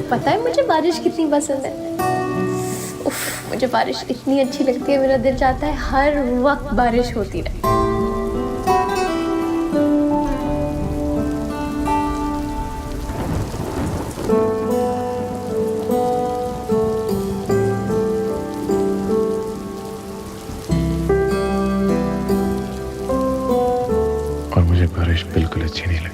पता है मुझे बारिश कितनी पसंद है। उफ, मुझे बारिश इतनी अच्छी लगती है, मेरा दिल चाहता है हर वक्त बारिश होती रहे। और मुझे बारिश बिल्कुल अच्छी नहीं लगती।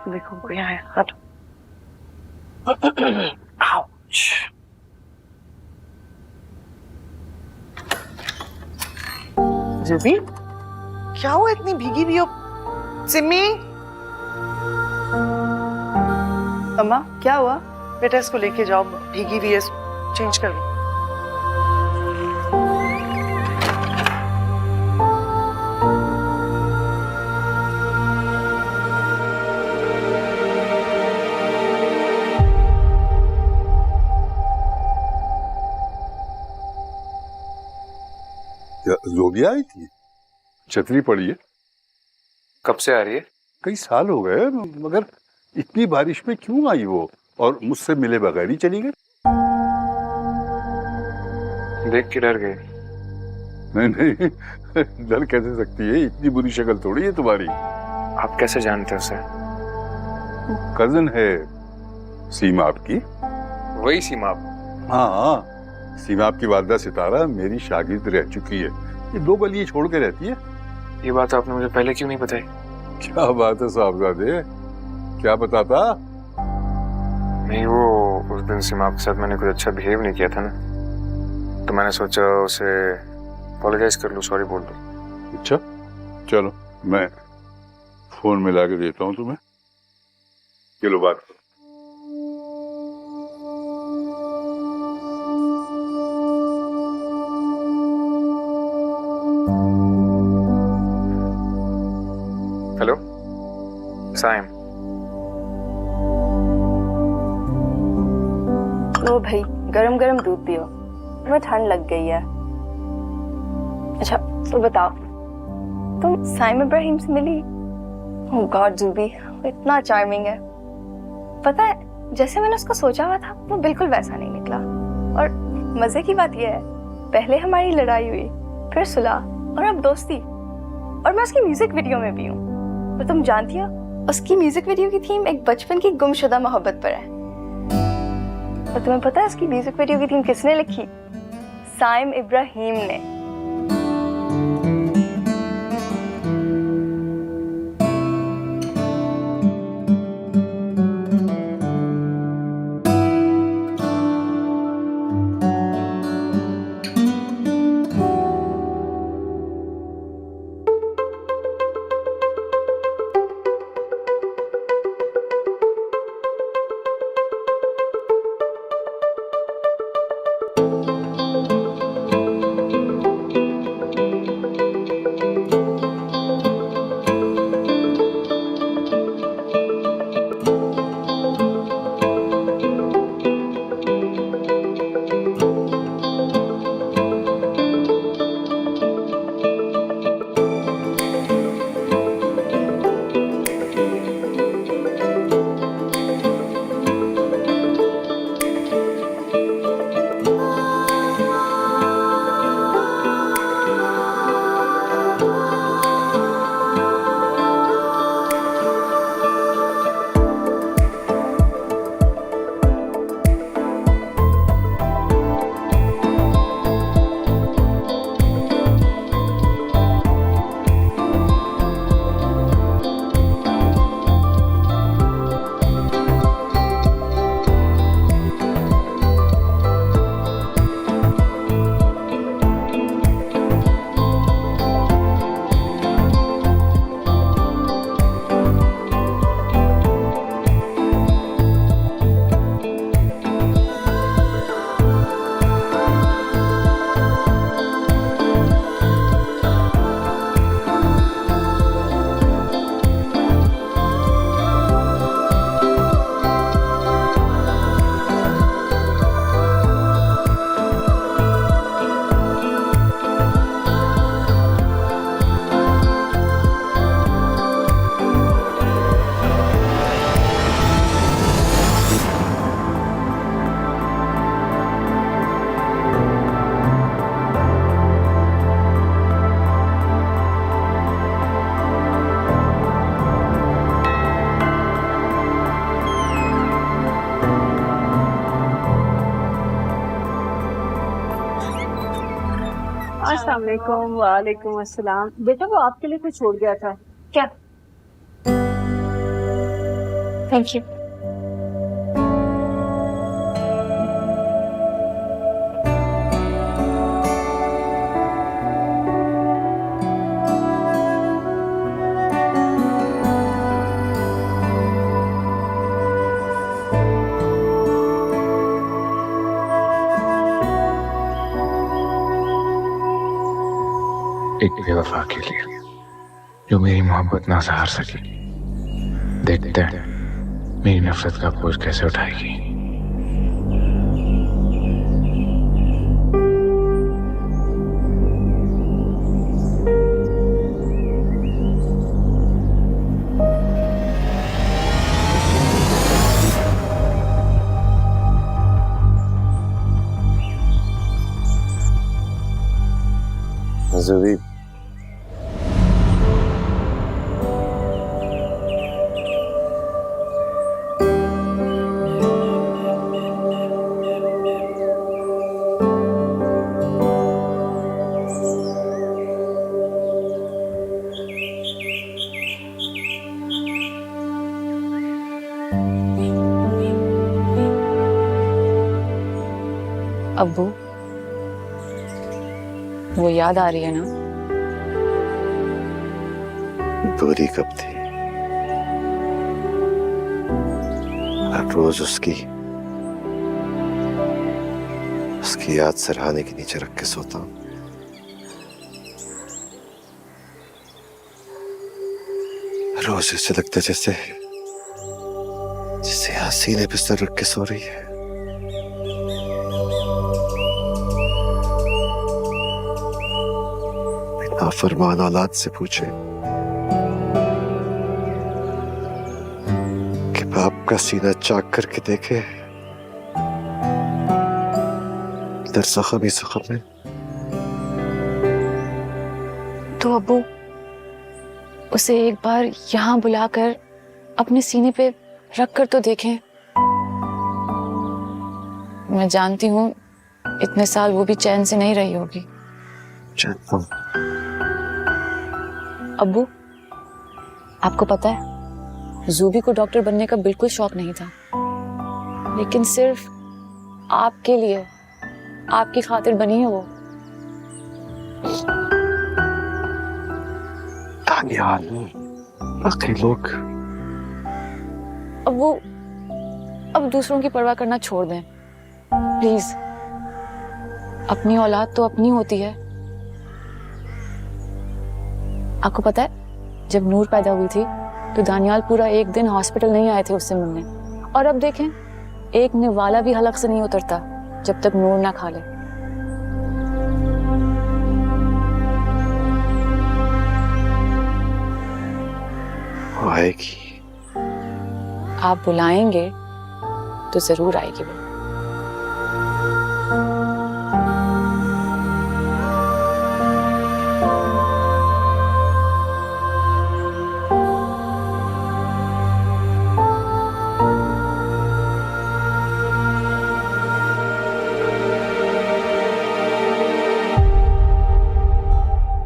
देखो कोई आया। हट। आउच। जुबी क्या हुआ इतनी भीगी भी हो? सिमी अम्मा क्या हुआ? बेटा इसको लेके जाओ, भीगी भी है, चेंज कर लो। ज़ोबिया आई थी? छतरी पड़ी है? कब से आ रही है? कई साल हो गए, मगर इतनी बारिश में क्यों आई वो? और मुझसे मिले बगैर ही चली गई? देख के डर गई। नहीं नहीं, डर कैसे सकती है? इतनी बुरी शक्ल थोड़ी है तुम्हारी। आप कैसे जानते हो उसे? कजन है सीमा आपकी। वही सीमा? हाँ, सीमा आपकी वालदा सितारा मेरी शागिर्द रह चुकी है। ये 2 गलियां छोड़ के रहती है। ये बात आपने मुझे पहले क्यों नहीं बताई? क्या बात है साहबजादे, क्या बताता? नहीं, वो उस दिन सीमा के साथ मैंने कुछ अच्छा बिहेव नहीं किया था ना, तो मैंने सोचा उसे अपोलोजाइज कर लूं, सॉरी बोल दूं। अच्छा चलो, मैं फोन मिला के देता हूँ तुम्हें। चलो बात। हेलो साइम। लो भाई, गरम गरम दूध पियो, तुम्हें ठंड लग गई है। अच्छा तो बताओ, तुम साइम इब्राहिम से मिली? ओह गॉड जूबी, वो इतना चार्मिंग है। पता है, जैसे मैंने उसको सोचा हुआ था वो बिल्कुल वैसा नहीं निकला। और मजे की बात यह है पहले हमारी लड़ाई हुई, फिर सुलह और अब दोस्ती। और मैं उसकी म्यूजिक वीडियो में भी हूँ। और तुम जानती हो, उसकी म्यूजिक वीडियो की थीम एक बचपन की गुमशुदा मोहब्बत पर है। और तुम्हें पता है उसकी म्यूजिक वीडियो की थीम किसने लिखी? साइम इब्राहिम ने। अस्सलाम वालेकुम। वालेकुम अस्सलाम। बेटा वो आपके लिए कुछ छोड़ गया था। क्या? Thank you. एक बेवफा के लिए जो मेरी मोहब्बत ना सहार सकी। देखते हैं मेरी नफरत का बोझ कैसे उठाएगी। ज़रूरी अब्बू, वो याद आ रही है ना? दूरी कब थी? हर रोज उसकी याद सिरहाने के नीचे रख के सोता हूं। रोज ऐसे लगता जैसे यहाँ सीने पे सर रख के सो रही है। नाफरमान औलाद से पूछे कि बाप का सीना चाक करके देखे, इधर जख्म ही जख्म है। तो अब्बू उसे एक बार यहाँ बुलाकर अपने सीने पे रख कर तो देखें। मैं जानती हूँ इतने साल वो भी चैन से नहीं रही होगी। अब्बू, आपको पता है जूबी को डॉक्टर बनने का बिल्कुल शौक नहीं था, लेकिन सिर्फ आपके लिए, आपकी खातिर बनी है वो। बाकी लोग अब दूसरों की परवाह करना छोड़ दें प्लीज। अपनी औलाद तो अपनी होती है। आपको पता है जब नूर पैदा हुई थी तो दानियाल पूरा एक दिन हॉस्पिटल नहीं आए थे उससे मिलने, और अब देखें एक निवाला भी हलक से नहीं उतरता जब तक नूर ना खा ले। वो आएगी। आप बुलाएंगे तो जरूर आएगी वो।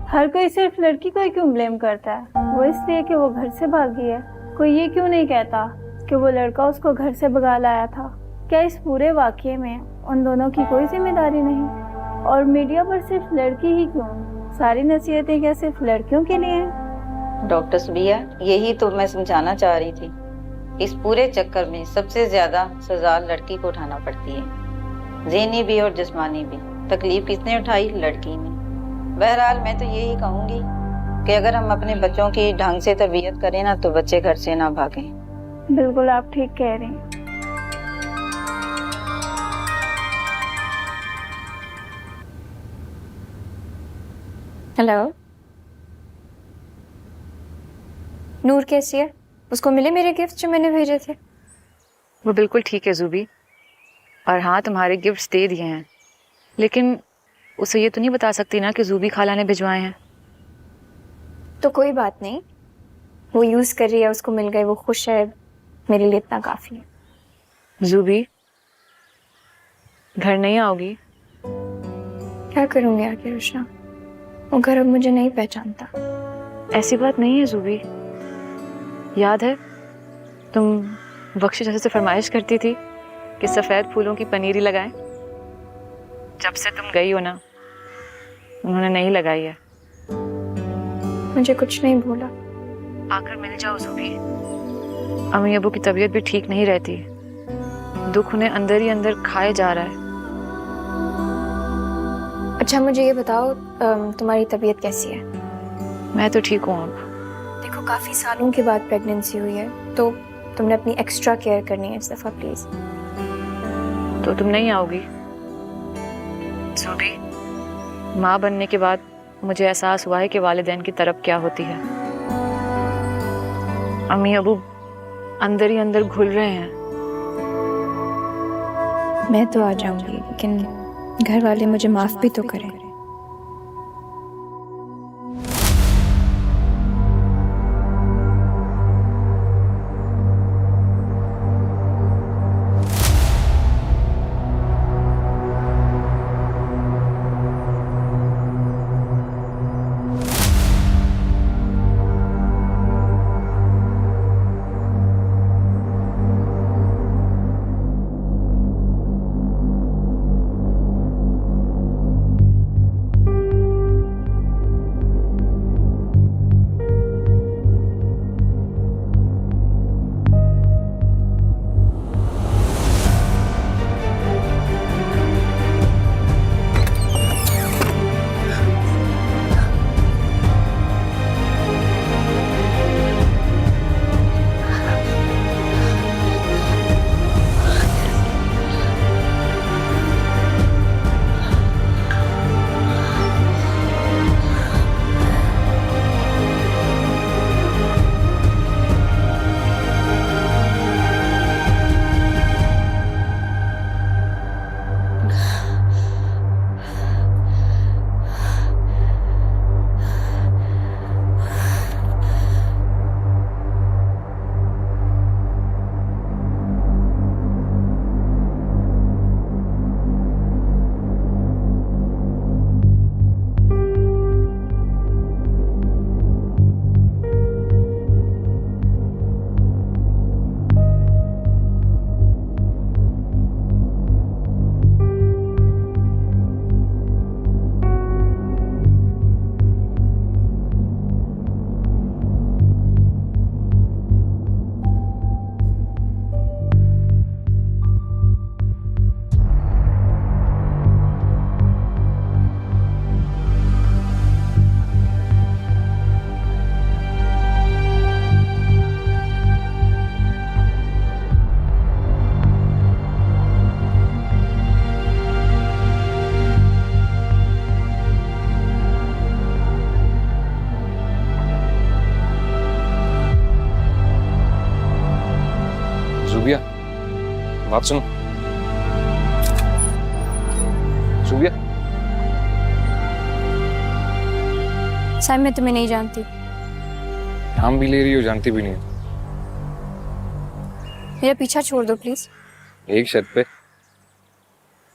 हर कोई सिर्फ लड़की को ही क्यों ब्लेम करता है? वो इसलिए कि वो घर से भागी है। कोई ये क्यों नहीं कहता कि वो लड़का उसको घर से भगा लाया था? क्या इस पूरे वाकये में उन दोनों की कोई जिम्मेदारी नहीं? और मीडिया पर सिर्फ लड़की ही क्यों? सारी नसीहतें क्या सिर्फ लड़कियों के लिए हैं? डॉक्टर सुबिया, यही तो मैं समझाना चाह रही थी। इस पूरे चक्कर में सबसे ज्यादा सजा लड़की को उठाना पड़ती है, ज़हनी भी और जिस्मानी भी। तकलीफ किसने उठाई? लड़की ने। बहरहाल मैं तो यही कहूंगी कि अगर हम अपने बच्चों की ढंग से तरबियत करें ना तो बच्चे घर से ना भागें। बिल्कुल आप ठीक कह रही हैं। हेलो, नूर कैसी है? उसको मिले मेरे गिफ्ट जो मैंने भेजे थे? वो बिल्कुल ठीक है जूबी, और हाँ तुम्हारे गिफ्ट्स दे दिए हैं, लेकिन उसे ये तो नहीं बता सकती ना कि जूबी खाला ने भिजवाए हैं। तो कोई बात नहीं, वो यूज कर रही है, उसको मिल गए, वो खुश है, मेरे लिए इतना काफी है। जूबी घर नहीं आओगी? क्या करूंगी आगे रुशना, वो घर अब मुझे नहीं पहचानता। ऐसी बात नहीं है जूबी, याद है तुम बख्शी जैसे से फरमाइश करती थी कि सफेद फूलों की पनीरी लगाएं? जब से तुम गई हो ना उन्होंने नहीं लगाई है। मुझे कुछ नहीं भूला। आकर मिल जाओ जूबी। अम्मी अबू की तबीयत भी ठीक नहीं रहती, दुख उन्हें अंदर ही अंदर खाए जा रहा है। अच्छा मुझे ये बताओ, तुम्हारी तबीयत कैसी है? मैं तो ठीक हूँ। अब देखो काफी सालों के बाद प्रेगनेंसी हुई है, तो तुमने अपनी एक्स्ट्रा केयर करनी है इस दफा प्लीज। तो तुम नहीं आओगी? जूबी, माँ बनने के बाद मुझे एहसास हुआ है कि वालिदैन की तरफ क्या होती है। अम्मी अबू अंदर ही अंदर घुल रहे हैं। मैं तो आ जाऊंगी, लेकिन घर वाले मुझे माफ भी तो करें। बात सुनो सुबिया, साइम मैं तुम्हें नहीं जानती। नाम भी ले रही हो, जानती भी नहीं हो। मेरा पीछा छोड़ दो प्लीज। एक शर्त पे,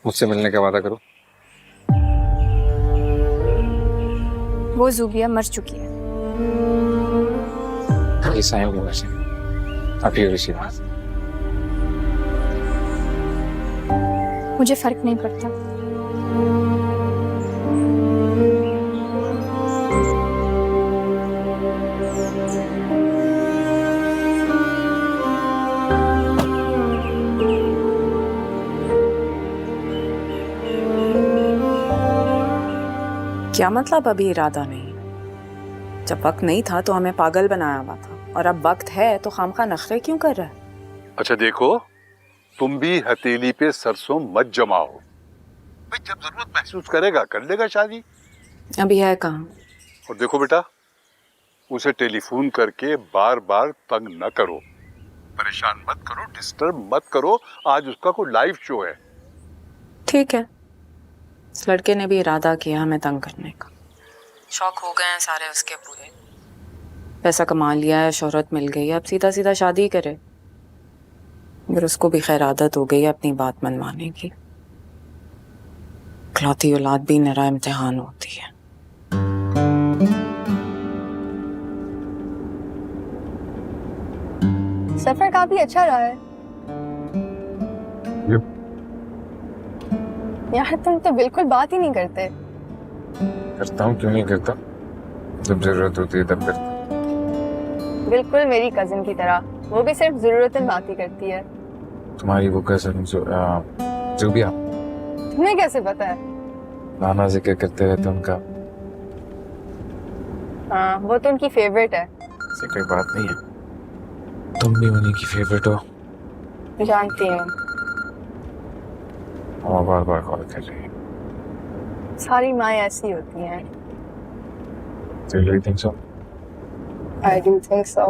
मुझसे मिलने का वादा करो। वो जूबिया मर चुकी है। ये साइम की मर्जी, आप ही रिसीव। मुझे फर्क नहीं पड़ता। क्या मतलब अभी इरादा नहीं? जब वक्त नहीं था तो हमें पागल बनाया हुआ था, और अब वक्त है तो खामखा नखरे क्यों कर रहा है? अच्छा देखो, तुम भी हथेली पे सरसों मत जमाओ। भाई जब जरूरत महसूस करेगा कर लेगा शादी। अभी है कहाँ? और देखो बेटा, उसे टेलीफोन करके बार बार तंग न करो, परेशान मत करो, डिस्टर्ब मत करो। आज उसका कोई लाइव शो है। ठीक है, इस लड़के ने भी इरादा किया हमें तंग करने का। शौक हो गए हैं सारे उसके पूरे। पैसा कमा लिया है, शोहरत मिल गई है, अब सीधा सीधा शादी करे। मगर उसको भी खैर आदत हो गई है अपनी बात मनवाने की। इकलौती औलाद भी निरा इम्तिहान होती है। सफर काफी अच्छा रहा है। यार तुम तो बिल्कुल बात ही नहीं करते। करता हूँ, क्यों नहीं करता? जब जरूरत होती है तब करता। बिल्कुल मेरी कजिन की तरह, वो भी सिर्फ जरूरतन बात ही करती है। तुम्हारी वो कज़न ज़ुबिया, तुम्हें कैसे पता है? नाना जिक्र करते रहते उनका। हाँ, वो तो उनकी फेवरेट है। ऐसी कोई बात नहीं है, तुम भी उन्हीं की फेवरेट हो। जानती हूँ। और बार बार कॉल कर रही है। सारी माएँ ऐसी होती हैं। Do you really think so? I do think so.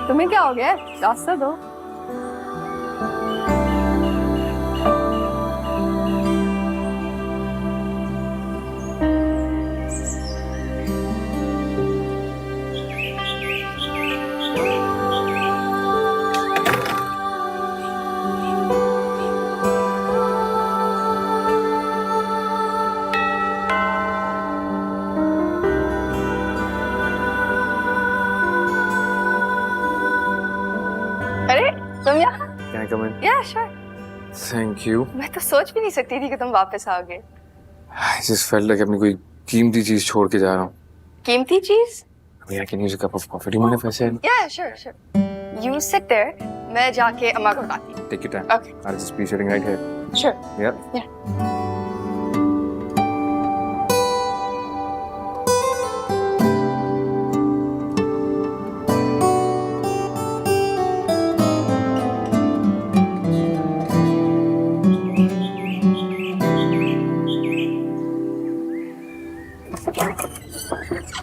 तुम्हें क्या हो गया? रास्ता दो। तुम यहाँ? Can I come in? Yeah, sure. Thank you. मैं तो सोच भी नहीं सकती थी कि तुम वापस आओगे। I just felt like अपनी कोई कीमती चीज छोड़ के जा रहा हूँ। कीमती चीज? I mean, I can use a cup of coffee. Do you mind if I sit? Yeah, sure, sure. You sit there. मैं जाके अम्मा को बताती हूँ। Take your time. Okay. I'll just be sitting right here. Sure. Yeah. Yeah.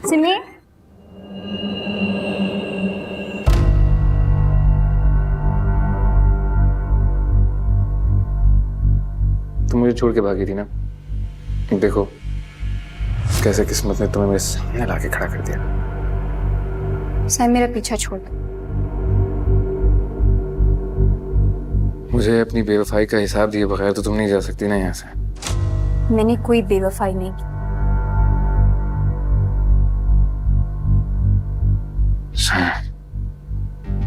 Simi, तुम मुझे छोड़ के भागी थी ना, देखो कैसे किस्मत ने तुम्हें मेरे सामने लाके खड़ा कर दिया। साइम मेरा पीछा छोड़ दो। मुझे अपनी बेवफाई का हिसाब दिए बगैर तो तुम नहीं जा सकती ना यहाँ से। मैंने कोई बेवफाई नहीं की।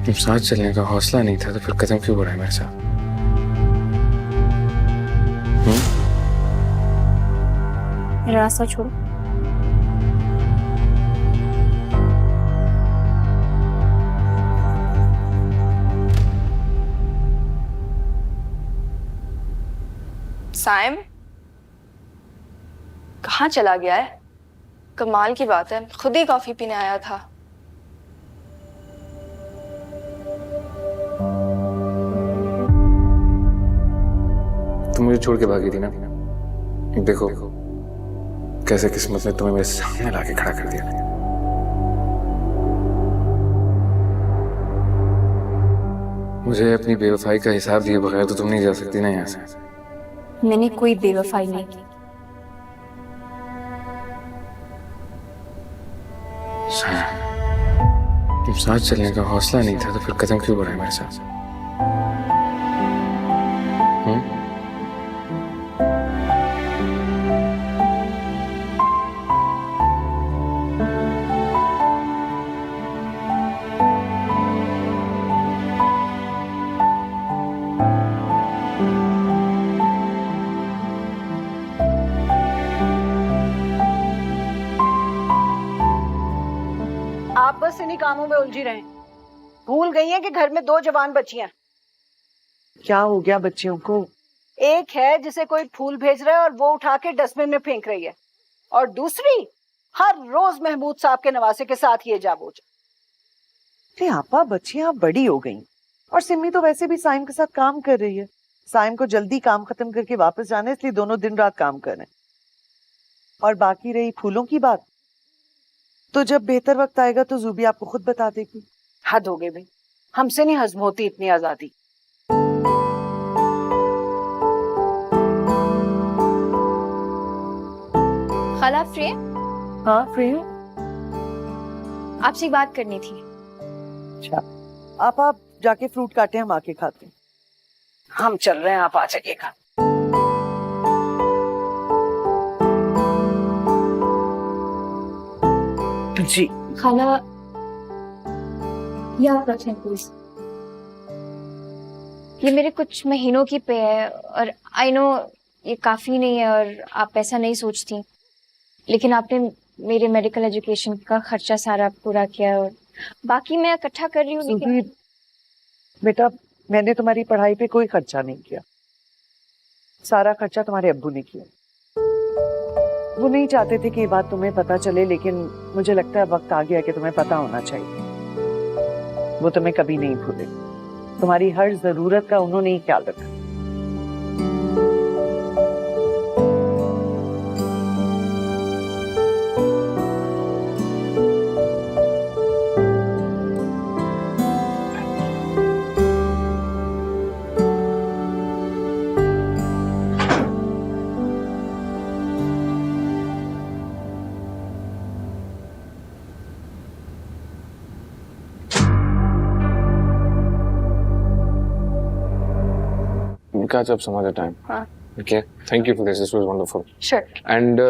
जब साथ चलने का हौसला नहीं था तो फिर कदम क्यों बढ़ाए मेरे साथ? मेरा रास्ता छोड़ो। साइम कहाँ चला गया है? कमाल की बात है, खुद ही कॉफी पीने आया था। तुम मुझे छोड़ के भागी थी ना, देखो कैसे किस्मत ने तुम्हें मेरे सामने लाके खड़ा कर दिया। मुझे अपनी बेवफाई का हिसाब दिए बगैर तो तुम नहीं जा सकती ना यहाँ से। मैंने कोई बेवफाई नहीं की। जब साथ चलने का हौसला नहीं था तो फिर कदम क्यों बढ़ाए मेरे साथ? आप बस इन्हीं कामों में उलझी रहे, भूल गई हैं कि घर में 2 जवान बच्चियां। क्या हो गया बच्चियों को? एक है जिसे कोई फूल भेज रहा है और वो उठा के डस्टबिन में फेंक रही है, और दूसरी हर रोज महमूद साहब के नवासे के साथ ये जाबोझ। आपा बच्चियां बड़ी हो गई और सिमी तो वैसे भी साइम के साथ काम कर रही है। साइम को जल्दी काम खत्म करके वापस जाना है, इसलिए दोनों दिन रात काम कर रहे हैं। और बाकी रही फूलों की बात, तो जब बेहतर वक्त आएगा तो जूबी आपको खुद बता देगी। हद हो गई भाई, हमसे नहीं हजम होती इतनी आजादी। खाला फ्री? हाँ फ्री हूँ। आपसे एक बात करनी थी। अच्छा आप जाके फ्रूट काटे, हम आके खाते हैं। हम चल रहे हैं, आप आ जाइएगा। जी खाला ये आप रखें प्लीज। ये मेरे कुछ महीनों की पे है और आई नो ये काफी नहीं है और आप ऐसा नहीं सोचती, लेकिन आपने मेरे मेडिकल एजुकेशन का खर्चा सारा पूरा किया और बाकी मैं इकट्ठा कर रही हूँ। लेकिन बेटा मैंने तुम्हारी पढ़ाई पे कोई खर्चा नहीं किया, सारा खर्चा तुम्हारे अब्बू ने किया। वो नहीं चाहते थे कि ये बात तुम्हें पता चले, लेकिन मुझे लगता है वक्त आ गया कि तुम्हें पता होना चाहिए। वो तुम्हें कभी नहीं भूले, तुम्हारी हर जरूरत का उन्होंने ही ख्याल रखा। catch up some other time. Okay. Thank you for this. This was wonderful. Sure. And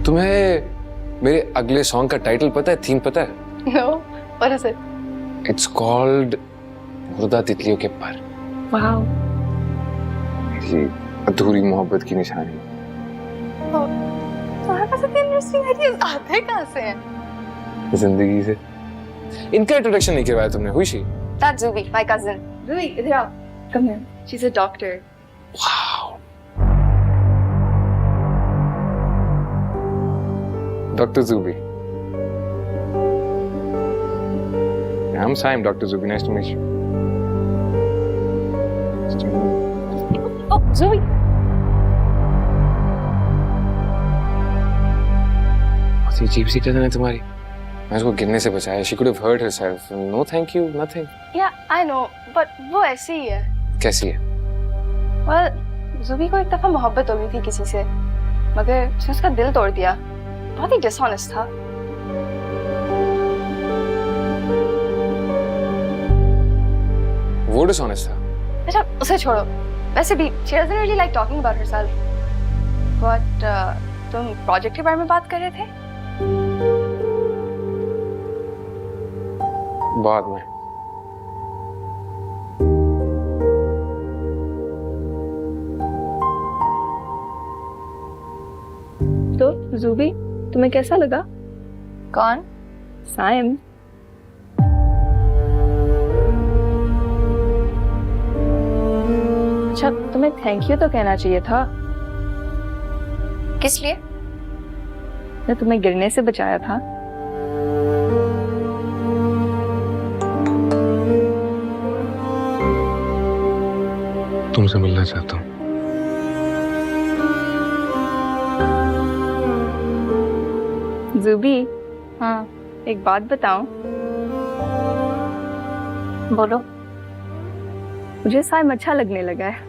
तुम्हें मेरे अगले सॉन्ग का टाइटल पता है, थीम पता है? No. What is it? It's called मुर्दा तितलियों के पर। Wow. ये अधूरी मोहब्बत की निशानी। तुम्हारे पास इतने इंटरेस्टिंग आइडियाज आते कहाँ से हैं? जिंदगी से। इनका इंट्रोडक्शन नहीं करवाया तुमने, हुई she? That's Zubi, my cousin. Zubi, इधर आओ. Come here. She's a doctor. Wow. Dr. Zubi. I'm Saim, Dr. Zubi. Nice to meet you. Nice to meet you. Oh, Zubi. बहुत अजीब सी कदम है तुम्हारी। मैं उसको गिरने से बचाया। She could have hurt herself. No, thank you, nothing. Yeah, I know, but वो ऐसी ही है। कैसी है? Well, Zubi को एक दफा मोहब्बत हो गई थी किसी से, मगर उसने उसका दिल तोड़ दिया। बहुत ही डिसऑनेस्ट था। वो डिसऑनेस्ट था? अच्छा, उसे छोड़ो। वैसे भी she doesn't really like talking about herself. But तुम प्रोजेक्ट के बारे में बात कर रहे थे? बाद में। तो जूबी, तुम्हें कैसा लगा? कौन? साइम। अच्छा, तुम्हें थैंक यू तो कहना चाहिए था। किस लिए? ने तुम्हें गिरने से बचाया था। तुमसे मिलना चाहता हूँ। जूबी, हाँ एक बात बताऊं? बोलो। मुझे साइम अच्छा लगने लगा है।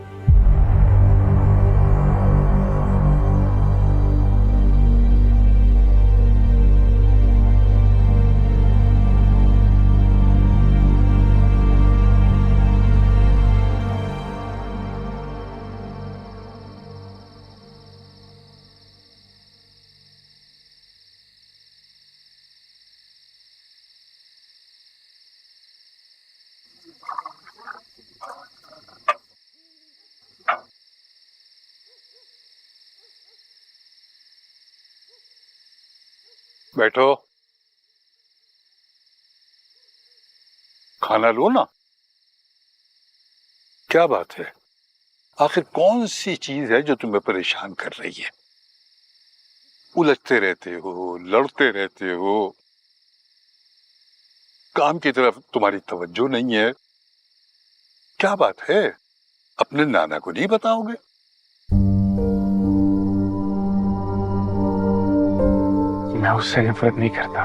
बैठो, खाना लो ना। क्या बात है? आखिर कौन सी चीज है जो तुम्हें परेशान कर रही है? उलझते रहते हो, लड़ते रहते हो, काम की तरफ तुम्हारी तवज्जो नहीं है। क्या बात है? अपने नाना को नहीं बताओगे? मैं उससे नफरत नहीं करता।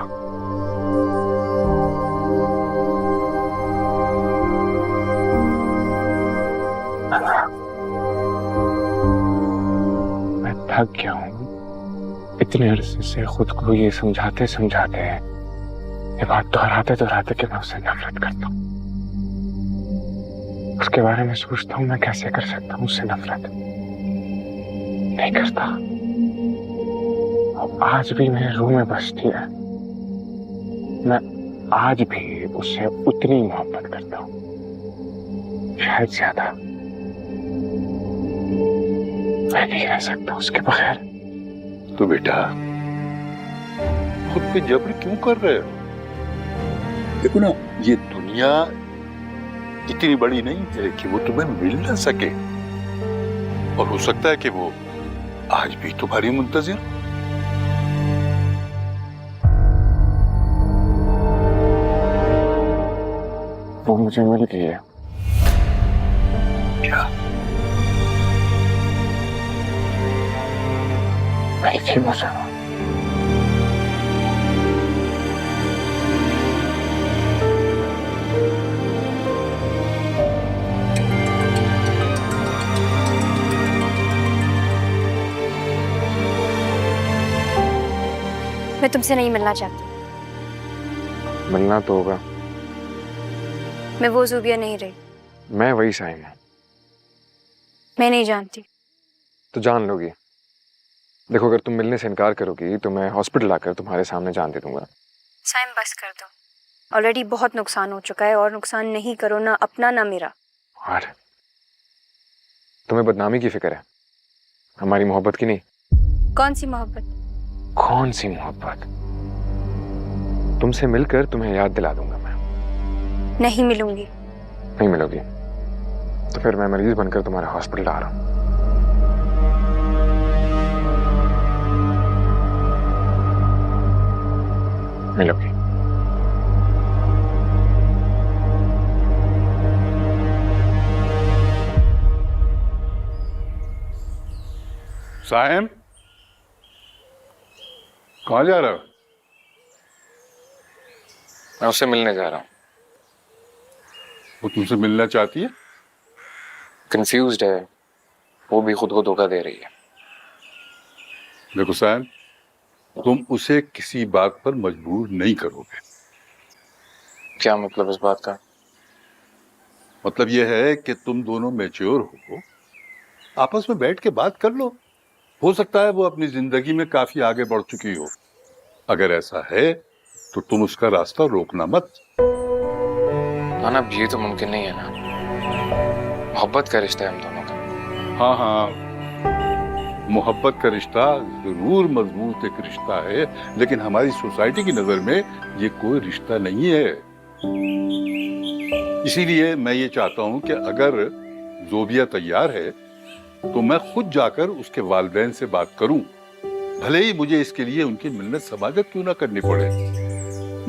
मैं थक गया हूँ इतने अरसे से खुद को ये समझाते समझाते ये बात दोहराते दोहराते कि मैं उससे नफरत करता हूँ। उसके बारे में सोचता हूँ मैं कैसे कर सकता हूँ उससे नफरत। नहीं करता। आज भी मेरे रूम में बसती है। मैं आज भी उससे उतनी मोहब्बत करता हूँ, शायद ज्यादा। मैं नहीं रह सकता उसके बगैर। तो बेटा, खुद पे जबर क्यों कर रहे हो? देखो ना, ये दुनिया इतनी बड़ी नहीं है कि वो तुम्हें मिल ना सके। और हो सकता है कि वो आज भी तुम्हारी मुंतजिर। वो मुझे मिल गई है। क्या? मिल गई मुझे। मैं तुमसे नहीं मिलना चाहती। मिलना तो होगा। मैं वो ज़ूबिया नहीं रही। मैं वही साइम हूँ। मैं नहीं जानती। तो जान लोगी। देखो, अगर तुम मिलने से इनकार करोगी तो मैं हॉस्पिटल आकर तुम्हारे सामने जान दे दूंगा। साइम, बस कर दो। ऑलरेडी बहुत नुकसान हो चुका है, और नुकसान नहीं करो, ना अपना ना मेरा। और तुम्हें बदनामी की फिक्र है, हमारी मोहब्बत की नहीं। कौन सी मोहब्बत? कौन सी मोहब्बत? तुमसे मिलकर तुम्हें याद दिला दूंगा मैं। नहीं मिलूंगी। नहीं मिलोगी तो फिर मैं मरीज बनकर तुम्हारे हॉस्पिटल आ रहा हूँ। मिलोगी। साइम, कहाँ जा रहा हो? मैं उससे मिलने जा रहा हूँ। वो तुमसे मिलना चाहती है? कंफ्यूज्ड है, वो भी खुद को धोखा दे रही है। देखो साइम, तुम उसे किसी बात पर मजबूर नहीं करोगे। क्या मतलब इस बात का? मतलब यह है कि तुम दोनों मैच्योर हो, आपस में बैठ के बात कर लो। हो सकता है वो अपनी जिंदगी में काफी आगे बढ़ चुकी हो। अगर ऐसा है तो तुम उसका रास्ता रोकना मत। माना अब ये तो मुमकिन नहीं है ना, मोहब्बत का रिश्ता है हम दोनों का। हाँ हाँ, मोहब्बत का रिश्ता जरूर मजबूत एक रिश्ता है, लेकिन हमारी सोसाइटी की नजर में ये कोई रिश्ता नहीं है। इसीलिए मैं ये चाहता हूँ कि अगर जोबिया तैयार है तो मैं खुद जाकर उसके वालिदैन से बात करूं, भले ही मुझे इसके लिए उनकी मिन्नत समाजत क्यों ना करनी पड़े।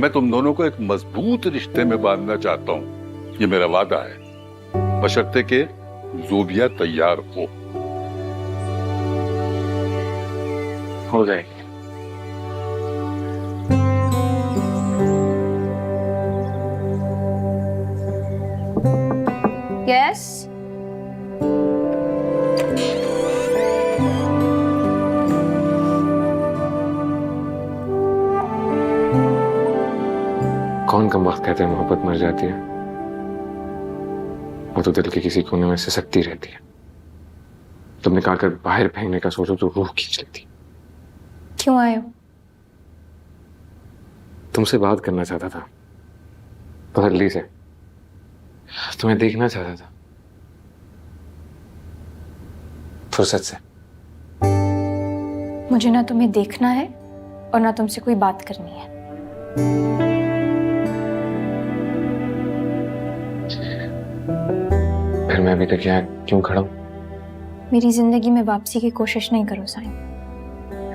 मैं तुम दोनों को एक मजबूत रिश्ते में बांधना चाहता हूँ, ये मेरा वादा है, बशर्ते के जोबिया तैयार हो जाएगी। यस कौन कम वक्त कहते हैं मोहब्बत मर जाती है, वो तो दिल के किसी कोने में सिसकती रहती है। तुम निकाल कर बाहर फेंकने का सोचो तो रूह खींच लेती। क्यों आए हो? तुमसे बात करना चाहता था तसल्ली से, तुम्हें देखना चाहता था फुर्सत से। मुझे ना तुम्हें देखना है और ना तुमसे कोई बात करनी है। फिर मैं अभी तक यहाँ क्यों खड़ा हूं? मेरी जिंदगी में वापसी की कोशिश नहीं करो साइम,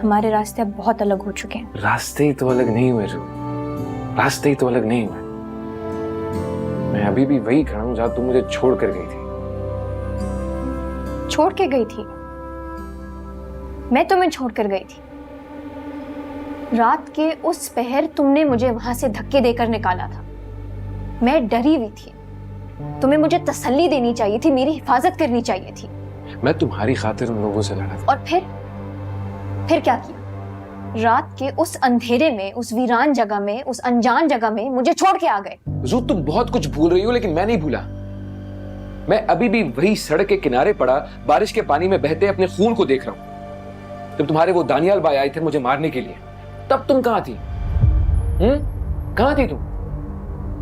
हमारे रास्ते अब बहुत अलग हो चुके हैं। रास्ते ही तो अलग नहीं हुए जो, रास्ते ही तो अलग नहीं हुए। मैं अभी भी वही खड़ा हूं जहां तुम मुझे छोड़ कर गई थी। छोड़ के गई थी? मैं तुम्हें छोड़ कर गई थी? रात के उस पहर तुमने मुझे वहां से धक्के देकर निकाला था। मैं डरी हुई थी, तुम्हें मुझे तसल्ली देनी चाहिए थी, मेरी हिफाजत करनी चाहिए थी। मैं तुम्हारी खातिर उन लोगों से लड़ा था। और फिर क्या किया? रात के उस अंधेरे में, उस वीरान जगह में, उस अनजान जगह में मुझे छोड़ के आ गए। जू, तुम बहुत कुछ भूल रही हो, लेकिन मैं नहीं भूला। मैं अभी भी वही सड़क के किनारे पड़ा बारिश के पानी में बहते अपने खून को देख रहा हूं। जब तुम्हारे वो दानियाल भाई आए थे मुझे मारने के लिए, तब तुम कहां थी? कहां थी तुम?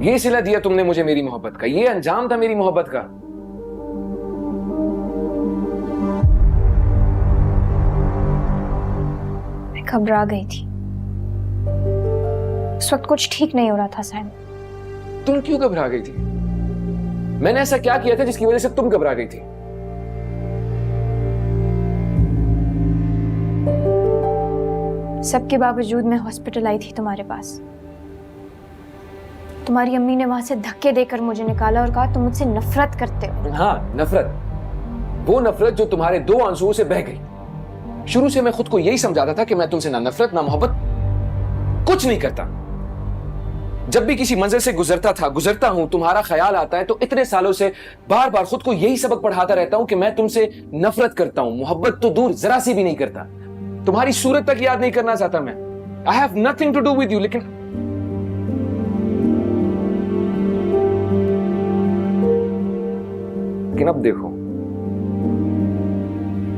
ये सिला दिया तुमने मुझे मेरी मोहब्बत का, ये अंजाम था मेरी मोहब्बत का। मैं घबरा गई थी, उस वक्त कुछ ठीक नहीं हो रहा था सैम। तुम क्यों घबरा गई थी? मैंने ऐसा क्या किया था जिसकी वजह से तुम घबरा गई थी? सबके बावजूद मैं हॉस्पिटल आई थी तुम्हारे पास। तुम्हारी अम्मी ने वहां से धक्के देकर मुझे निकाला और कहा तुम मुझसे नफरत करते हो। हाँ, नफरत, वो नफरत जो तुम्हारे दो आंसुओं से बह गई। शुरू से मैं खुद को यही समझाता था कि मैं तुमसे ना नफरत ना मोहब्बत कुछ नहीं करता। जब भी किसी मंजिल से गुजरता हूं, तुम्हारा ख्याल आता है तो इतने सालों से बार बार खुद को यही सबक पढ़ाता रहता हूं कि मैं तुमसे नफरत करता हूं, मोहब्बत तो दूर जरा सी भी नहीं करता। तुम्हारी सूरत तक याद नहीं करना चाहता मैं। I have nothing to do with you. लेकिन अब देखो,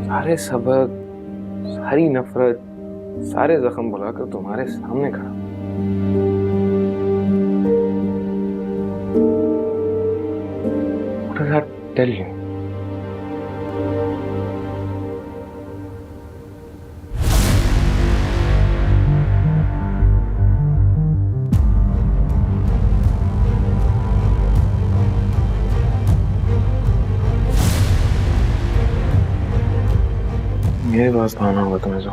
सारे सबक, सारी नफरत, सारे जख्म बुलाकर तुम्हारे सामने खड़ा। What does that tell you? मेरे पास आना होगा तुम्हें जो